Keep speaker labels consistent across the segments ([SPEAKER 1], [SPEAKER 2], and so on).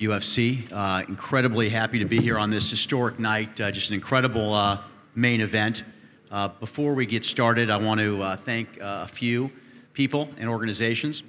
[SPEAKER 1] UFC. Incredibly happy to be here on this historic night. Just an incredible main event. Before we get started, I want to thank a few people and organizations.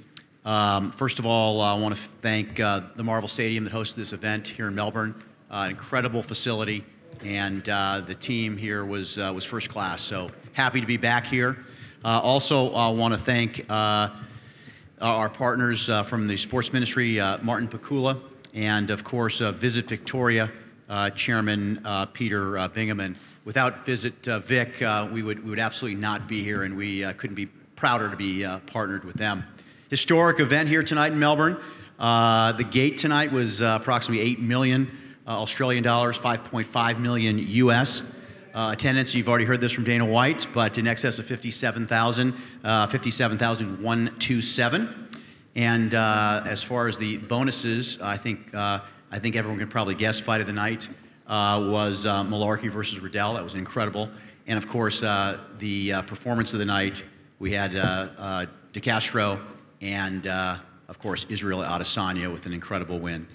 [SPEAKER 1] First of all, I want to thank the Marvel Stadium that hosted this event here in Melbourne. An incredible facility, and the team here was first class. So happy to be back here. Also, I want to thank our partners from the sports ministry, Martin Pakula, and of course Visit Victoria Chairman Peter Bingaman. Without Visit Vic, we would absolutely not be here, and we couldn't be prouder to be partnered with them. Historic event here tonight in Melbourne. The gate tonight was approximately 8 million Australian dollars, 5.5 million US. Attendance, you've already heard this from Dana White, but in excess of 57,000, 57,127. And as far as the bonuses, I think everyone can probably guess fight of the night was Malarkey versus Riddell. That was incredible. And of course, the performance of the night, we had De Castro and of course Israel Adesanya with an incredible win.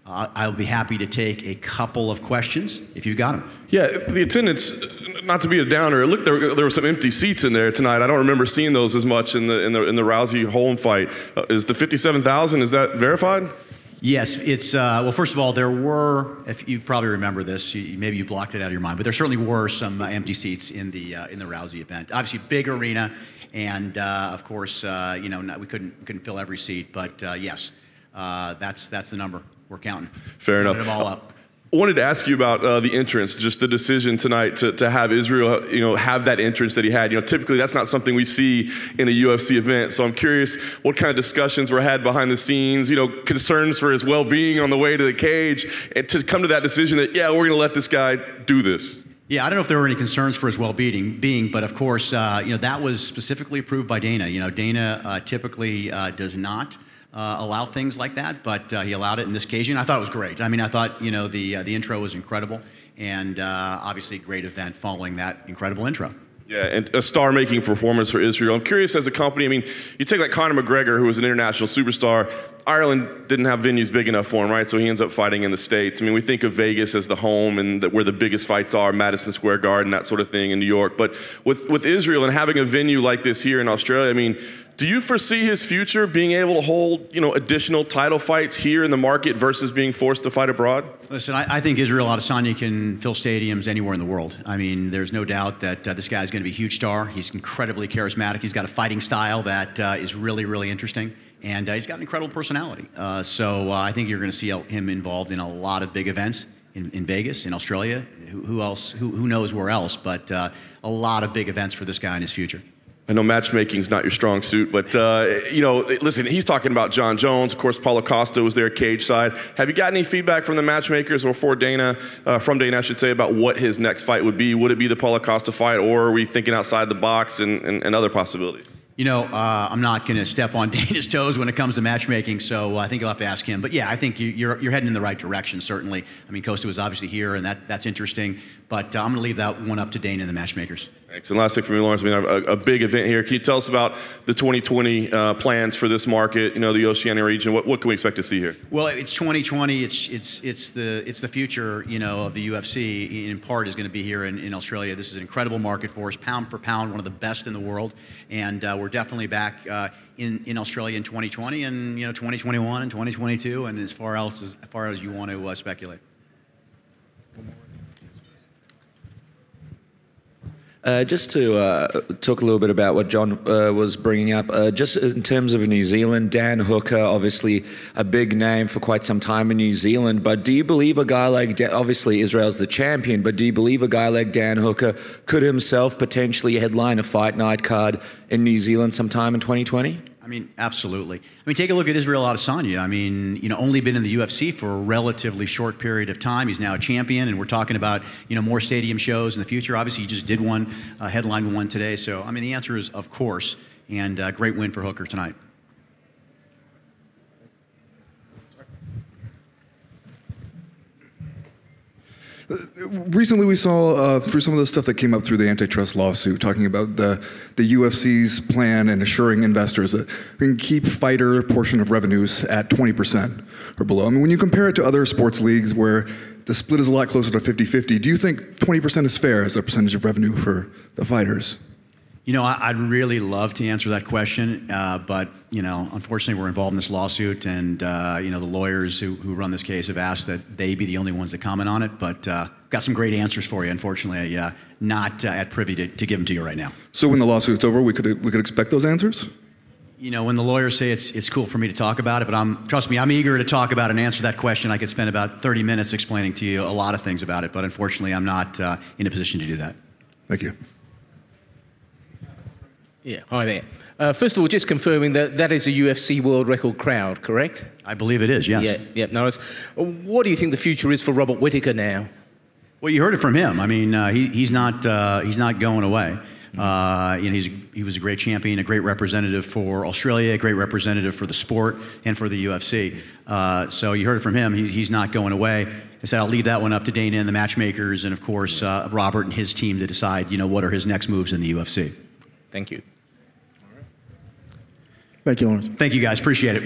[SPEAKER 1] I'll be happy to take a couple of questions if you've got them.
[SPEAKER 2] Yeah, the attendance, not to be a downer, look, there were some empty seats in there tonight. I don't remember seeing those as much in the Rousey-Holm fight. Is the 57,000, is that verified?
[SPEAKER 1] Yes, it's well. First of all, there were, if you probably remember this, maybe you blocked it out of your mind, but there certainly were some empty seats in the Rousey event. Obviously, big arena, and of course, you know, we couldn't fill every seat, but yes, that's the number. We're counting.
[SPEAKER 2] Fair enough.
[SPEAKER 1] Them all up.
[SPEAKER 2] I wanted to ask you about the entrance, just the decision tonight to have Israel, you know, have that entrance that he had. You know, typically that's not something we see in a UFC event. So I'm curious what kind of discussions were had behind the scenes, you know, concerns for his well-being on the way to the cage, and to come to that decision that, yeah, we're going to let this guy do this.
[SPEAKER 1] Yeah, I don't know if there were any concerns for his well-being, but of course, you know, that was specifically approved by Dana. You know, Dana typically does not allow things like that, but he allowed it in this occasion. I thought it was great. I mean, I thought, you know, the intro was incredible, and obviously a great event following that incredible intro.
[SPEAKER 2] Yeah, and a star-making performance for Israel. I'm curious, as a company, I mean, you take like Conor McGregor, who was an international superstar. Ireland didn't have venues big enough for him, right? So he ends up fighting in the States. I mean, we think of Vegas as the home and where the biggest fights are, Madison Square Garden, that sort of thing in New York. But with Israel and having a venue like this here in Australia, I mean, do you foresee his future being able to hold, you know, additional title fights here in the market versus being forced to fight abroad?
[SPEAKER 1] Listen, I think Israel Adesanya can fill stadiums anywhere in the world. I mean, there's no doubt that this guy's going to be a huge star. He's incredibly charismatic. He's got a fighting style that is really, really interesting. And he's got an incredible personality. So I think you're going to see him involved in a lot of big events in Vegas, in Australia. Who else? Who knows where else? But a lot of big events for this guy in his future.
[SPEAKER 2] I know matchmaking's not your strong suit, but, you know, listen, he's talking about John Jones. Of course, Paulo Costa was there cage side. Have you got any feedback from the matchmakers or from Dana, I should say, about what his next fight would be? Would it be the Paulo Costa fight, or are we thinking outside the box and other possibilities?
[SPEAKER 1] You know, I'm not going to step on Dana's toes when it comes to matchmaking, so I think you'll have to ask him. But yeah, I think you're heading in the right direction, certainly. I mean, Costa was obviously here, and that's interesting. But I'm going to leave that one up to Dana and the matchmakers. Thanks.
[SPEAKER 2] And last thing for me, Lawrence, I mean, a big event here. Can you tell us about the 2020 plans for this market? You know, the Oceania region. What can we expect to see here?
[SPEAKER 1] Well, it's 2020. It's the future. You know, of the UFC. In part, is going to be here in Australia. This is an incredible market for us, pound for pound, one of the best in the world. And we're definitely back in Australia in 2020, and you know, 2021 and 2022, and as far as you want to speculate.
[SPEAKER 3] Just to talk a little bit about what John was bringing up, just in terms of New Zealand, Dan Hooker, obviously a big name for quite some time in New Zealand, but do you believe a guy like, obviously Israel's the champion, but do you believe a guy like Dan Hooker could himself potentially headline a fight night card in New Zealand sometime in 2020?
[SPEAKER 1] I mean, absolutely. I mean, take a look at Israel Adesanya. I mean, you know, only been in the UFC for a relatively short period of time. He's now a champion, and we're talking about, you know, more stadium shows in the future. Obviously, he just did one, headlined one today. So, I mean, the answer is, of course, and great win for Hooker tonight.
[SPEAKER 4] Recently, we saw through some of the stuff that came up through the antitrust lawsuit, talking about the UFC's plan and assuring investors that we can keep fighter portion of revenues at 20% or below. I mean, when you compare it to other sports leagues where the split is a lot closer to 50-50, do you think 20% is fair as a percentage of revenue for the fighters?
[SPEAKER 1] You know, I'd really love to answer that question, but, you know, unfortunately we're involved in this lawsuit, and, you know, the lawyers who run this case have asked that they be the only ones that comment on it, but got some great answers for you. Unfortunately, not at privy to give them to you right now.
[SPEAKER 4] So when the lawsuit's over, we could expect those answers?
[SPEAKER 1] You know, when the lawyers say it's cool for me to talk about it, but trust me, I'm eager to talk about and answer that question. I could spend about 30 minutes explaining to you a lot of things about it, but unfortunately I'm not in a position to do that.
[SPEAKER 4] Thank you.
[SPEAKER 5] Yeah, hi there. First of all, just confirming that is a UFC world record crowd, correct?
[SPEAKER 1] I believe it is, yes.
[SPEAKER 5] Yeah. No, what do you think the future is for Robert Whittaker now?
[SPEAKER 1] Well, you heard it from him. I mean, he's not going away. You know, he was a great champion, a great representative for Australia, a great representative for the sport and for the UFC. So you heard it from him. He's not going away. I said I'll leave that one up to Dana and the matchmakers, and of course Robert and his team to decide, you know, what are his next moves in the UFC.
[SPEAKER 5] Thank you.
[SPEAKER 4] Thank you, Lawrence.
[SPEAKER 1] Thank you, guys. Appreciate it.